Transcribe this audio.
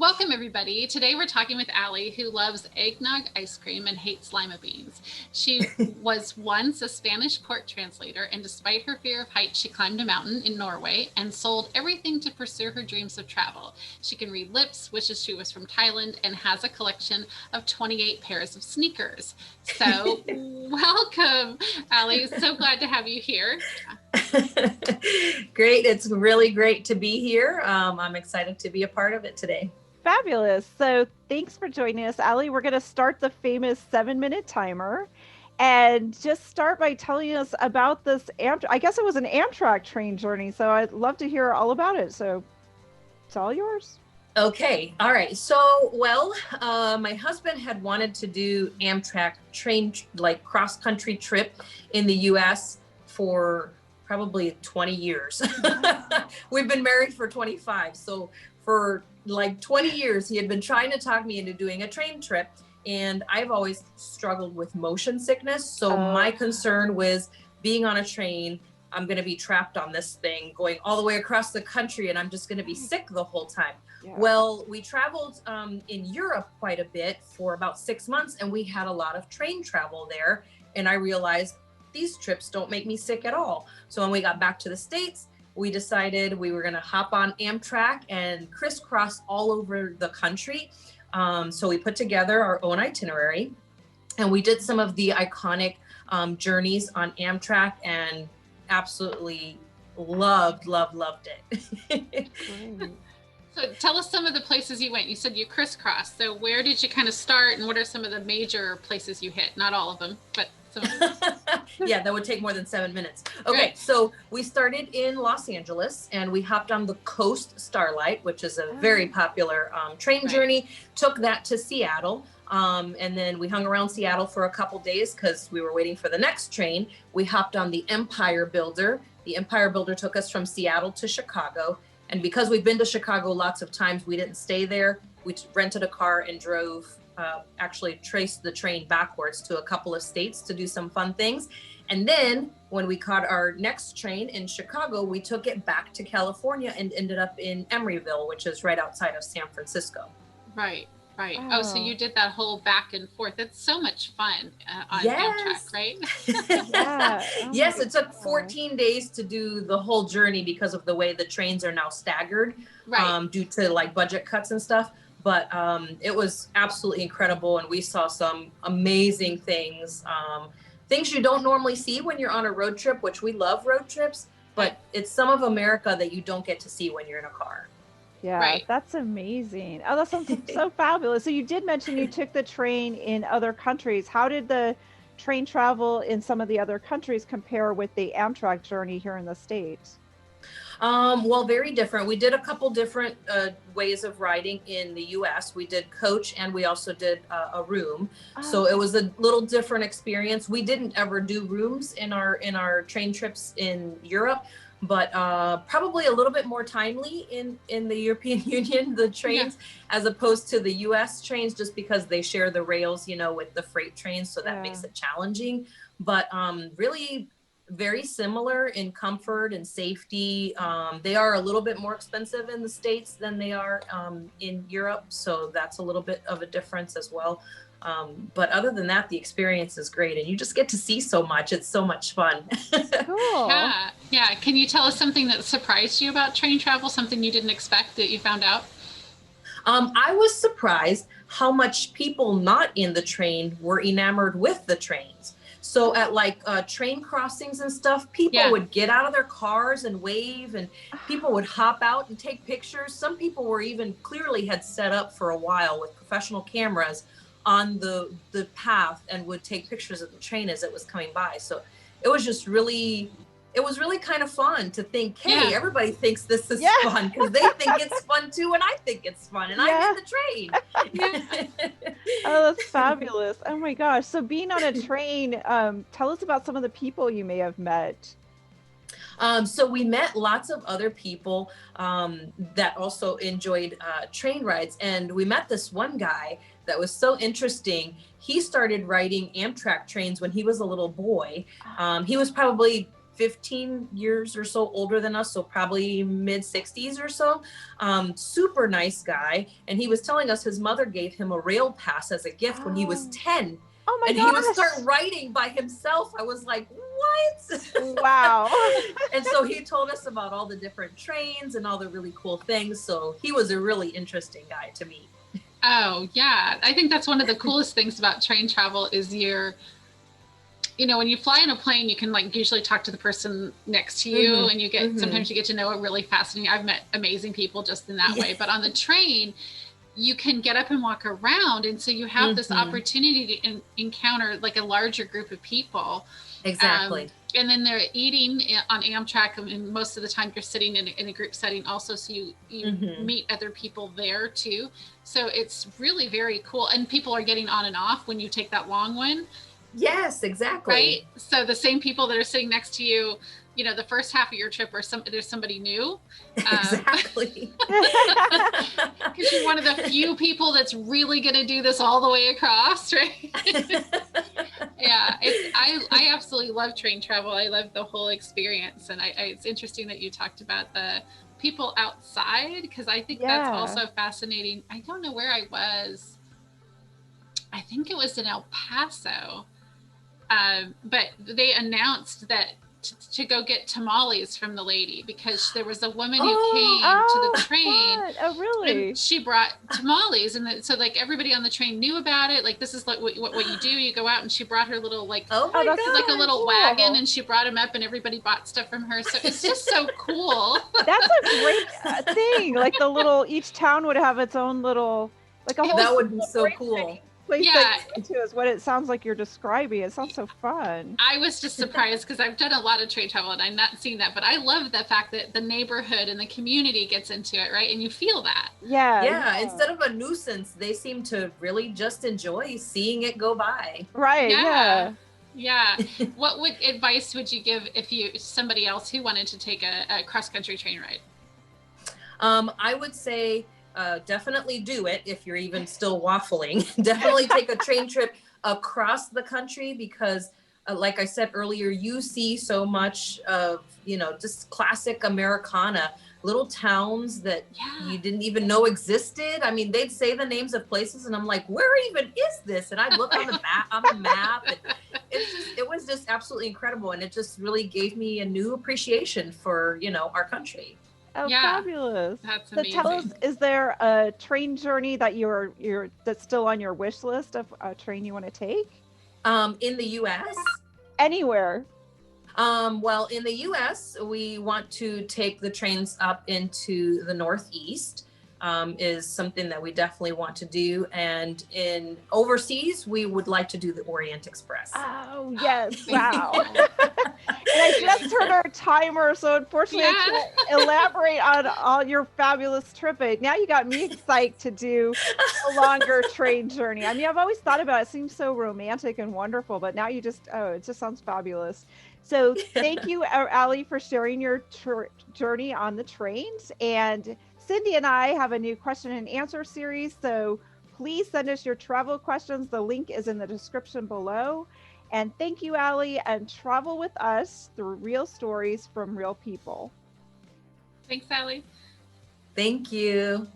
Welcome, everybody. Today we're talking with Allie, who loves eggnog ice cream and hates lima beans. She was once a Spanish court translator, and despite her fear of heights, she climbed a mountain in Norway and sold everything to pursue her dreams of travel. She can read lips, wishes she was from Thailand, and has a collection of 28 pairs of sneakers. So welcome, Allie. So glad to have you here. Great. It's really great to be here. I'm excited to be a part of it today. Fabulous. So thanks for joining us, Allie. We're going to start the famous 7-minute timer and just start by telling us about this I guess it was an Amtrak train journey. So I'd love to hear all about it. So it's all yours. Okay. All right. So, my husband had wanted to do Amtrak train, like cross-country trip in the US for probably 20 years. We've been married for 25. So for like 20 years, he had been trying to talk me into doing a train trip. And I've always struggled with motion sickness. So my concern was being on a train. I'm going to be trapped on this thing going all the way across the country, and I'm just going to be sick the whole time. Yeah. Well, we traveled in Europe quite a bit for about 6 months, and we had a lot of train travel there. And I realized these trips don't make me sick at all. So when we got back to the States, we decided we were going to hop on Amtrak and crisscross all over the country. So we put together our own itinerary, and we did some of the iconic journeys on Amtrak, and absolutely loved it. So tell us some of the places you went. You said you crisscrossed. So where did you kind of start, and what are some of the major places you hit? Not all of them, but some of them. Yeah, that would take more than 7 minutes. Okay, right. So we started in Los Angeles, and we hopped on the Coast Starlight, which is a very popular train journey. Took that to Seattle. And then we hung around Seattle for a couple days because we were waiting for the next train. We hopped on the Empire Builder. The Empire Builder took us from Seattle to Chicago. And because we've been to Chicago lots of times, we didn't stay there. We rented a car and drove, actually traced the train backwards to a couple of states to do some fun things. And then when we caught our next train in Chicago, we took it back to California and ended up in Emeryville, which is right outside of San Francisco. Right. Right. Oh, so you did that whole back and forth. It's so much fun on Amtrak, right? Yeah. Yes, it took 14 days to do the whole journey because of the way the trains are now staggered, due to like budget cuts and stuff. But it was absolutely incredible, and we saw some amazing things, things you don't normally see when you're on a road trip, which we love road trips, but it's some of America that you don't get to see when you're in a car. Yeah, that's amazing. Oh, that sounds so fabulous. So you did mention you took the train in other countries. How did the train travel in some of the other countries compare with the Amtrak journey here in the States? Well, very different. We did a couple different ways of riding in the US. We did coach, and we also did a room. So it was a little different experience. We didn't ever do rooms in our train trips in Europe, but probably a little bit more timely in the European Union, the trains, as opposed to the US trains, just because they share the rails, with the freight trains. So that makes it challenging, but really very similar in comfort and safety. They are a little bit more expensive in the States than they are in Europe. So that's a little bit of a difference as well. But other than that, the experience is great, and you just get to see so much. It's so much fun. Cool. Yeah. Can you tell us something that surprised you about train travel, something you didn't expect that you found out? I was surprised how much people not in the train were enamored with the trains. So at train crossings and stuff, people would get out of their cars and wave, and people would hop out and take pictures. Some people were even clearly had set up for a while with professional cameras on the path and would take pictures of the train as it was coming by. So it was just really kind of fun to think, hey, everybody thinks this is fun because they think it's fun too, and I think it's fun, and I'm in the train. Oh, that's fabulous. Oh my gosh. So being on a train, tell us about some of the people you may have met. So we met lots of other people that also enjoyed train rides. And we met this one guy that was so interesting. He started riding Amtrak trains when he was a little boy. He was probably 15 years or so older than us, so probably mid 60s or so. Super nice guy. And he was telling us his mother gave him a rail pass as a gift when he was 10. Oh my and gosh. he would start writing by himself. I was like, what? Wow. And so he told us about all the different trains and all the really cool things. So he was a really interesting guy to meet. Oh yeah. I think that's one of the coolest things about train travel is when you fly in a plane, you can like usually talk to the person next to you and you get, sometimes you get to know a really fascinating, I've met amazing people just in that way, but on the train, you can get up and walk around. And so you have this opportunity to encounter like a larger group of people. Exactly. And then they're eating on Amtrak, and most of the time you're sitting in a group setting also, so you meet other people there too. So it's really very cool. And people are getting on and off when you take that long one. Yes, exactly. Right. So the same people that are sitting next to you, the first half of your trip, there's somebody new. Exactly. Because you're one of the few people that's really going to do this all the way across, right? Yeah. I absolutely love train travel. I love the whole experience. And it's interesting that you talked about the people outside, because I think that's also fascinating. I don't know where I was. I think it was in El Paso. But they announced that to go get tamales from the lady, because there was a woman who came to the train. Fun. Oh, really? And she brought tamales, and so like everybody on the train knew about it. Like, this is like what you do. You go out, and she brought her little like God, like a little wagon, and she brought them up, and everybody bought stuff from her. So it's just so cool. That's a great thing. Like each town would have its own little, like a whole. That would be so cool. Place into is what it sounds like you're describing. It sounds so fun. I was just surprised because I've done a lot of train travel and I'm not seeing that, but I love the fact that the neighborhood and the community gets into it, right? And you feel that. Yeah. Instead of a nuisance, they seem to really just enjoy seeing it go by. Right. Yeah. What advice would you give if somebody else who wanted to take a cross-country train ride? I would say definitely do it if you're even still waffling. Definitely take a train trip across the country, because like I said earlier, you see so much of, just classic Americana, little towns that you didn't even know existed. I mean, they'd say the names of places and I'm like, where even is this? And I'd look on the map and it was just absolutely incredible. And it just really gave me a new appreciation for, our country. Oh, fabulous. That's So amazing. tell us, is there a train journey that that's still on your wish list of a train you want to take? In the US? Anywhere. Well, in the US, we want to take the trains up into the Northeast, is something that we definitely want to do. And in overseas, we would like to do the Orient Express. Oh, yes. Wow. And I just heard our timer, so unfortunately I can't elaborate on all your fabulous tripping. Now you got me excited to do a longer train journey. I mean, I've always thought about it. It seems so romantic and wonderful, but now it just sounds fabulous. So thank you, Allie, for sharing your journey on the trains. And Cindy and I have a new question and answer series. So please send us your travel questions. The link is in the description below. And thank you, Allie, and travel with us through real stories from real people. Thanks, Allie. Thank you.